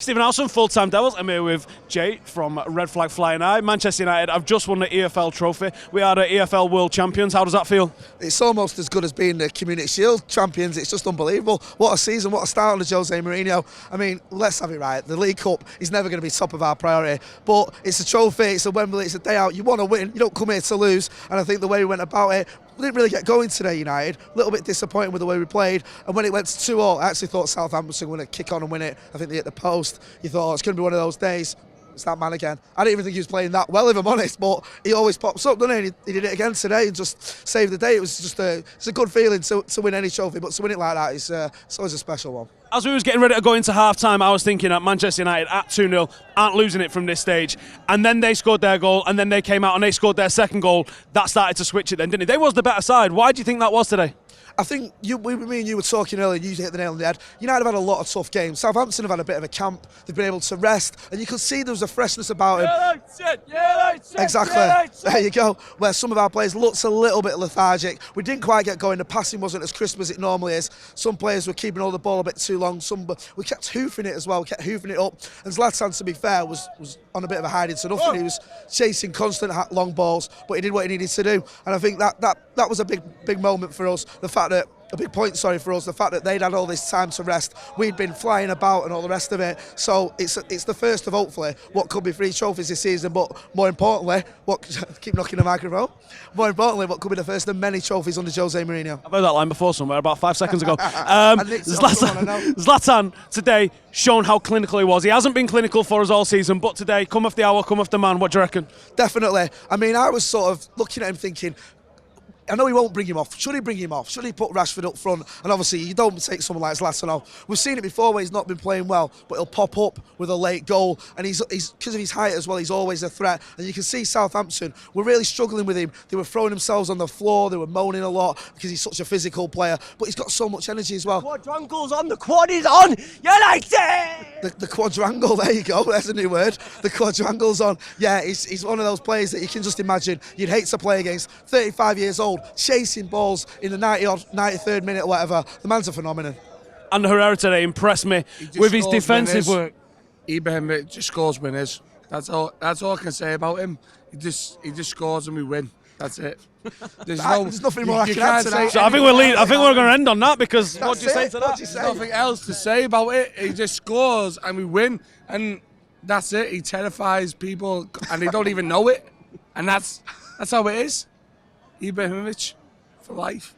Stephen House from Full-Time Devils. I'm here with Jay from Red Flag Flying Eye. Manchester United have just won the EFL trophy. We are the EFL World Champions. How does that feel? It's almost as good as being the Community Shield champions. It's just unbelievable. What a season, what a start under Jose Mourinho. I mean, let's have it right. The League Cup is never going to be top of our priority, but it's a trophy, it's a Wembley, it's a day out. You want to win, you don't come here to lose, and I think the way we went about it, we didn't really get going today, United. A little bit disappointed with the way we played, and when it went to 2-2, I actually thought Southampton were going to kick on and win it. I think they hit the post. You thought, oh, it's going to be one of those days. It's that man again. I didn't even think he was playing that well, if I'm honest, but he always pops up, doesn't he? He did it again today and just saved the day. It was just it's a good feeling to win any trophy, but to win it like that is it's always a special one. As we was getting ready to go into half-time, I was thinking that Manchester United at 2-0 aren't losing it from this stage. And then they scored their goal, and then they came out and they scored their second goal. That started to switch it then, didn't it? They was the better side. Why do you think that was today? I think me and you were talking earlier, and you hit the nail on the head. United have had a lot of tough games. Southampton have had a bit of a camp. They've been able to rest, and you could see there was a freshness about him. Exactly. There you go. Where some of our players looked a little bit lethargic. We didn't quite get going. The passing wasn't as crisp as it normally is. Some players were keeping all the ball a bit too long. We kept hoofing it as well. We kept hoofing it up. And Zlatan, to be fair, was on a bit of a hiding to nothing. He was chasing constant long balls, but he did what he needed to do. And I think that was a big moment for us. A big point, for us, the fact that they'd had all this time to rest. We'd been flying about and all the rest of it. So it's the first of hopefully what could be 3 trophies this season, but more importantly, keep knocking the microphone. More importantly, what could be the first of many trophies under Jose Mourinho. I've heard that line before somewhere, about 5 seconds ago. Zlatan today shown how clinical he was. He hasn't been clinical for us all season, but today, come off the hour, come off the man. What do you reckon? Definitely. I mean, I was sort of looking at him thinking, I know he won't bring him off. Should he bring him off? Should he put Rashford up front? And obviously, you don't take someone like Zlatan off. We've seen it before where he's not been playing well, but he'll pop up with a late goal. And he's because of his height as well, he's always a threat. And you can see Southampton were really struggling with him. They were throwing themselves on the floor. They were moaning a lot because he's such a physical player. But he's got so much energy as well. Quadrangle's on. The quad is on. United! The quadrangle, there you go. There's a new word. The quadrangle's on. Yeah, he's one of those players that you can just imagine you'd hate to play against. 35 years old, chasing balls in the 93rd minute or whatever. The man's a phenomenon. And Herrera today impressed me with his defensive work. Ibrahimovic just scores winners. That's all I can say about him. He just scores and we win. That's it. There's nothing more I can add to that. So I think we're going to end on that because what do you say to that? There's nothing else to say about it. He just scores and we win, and that's it. He terrifies people and they don't even know it, and that's how it is. Ibrahimovic for life.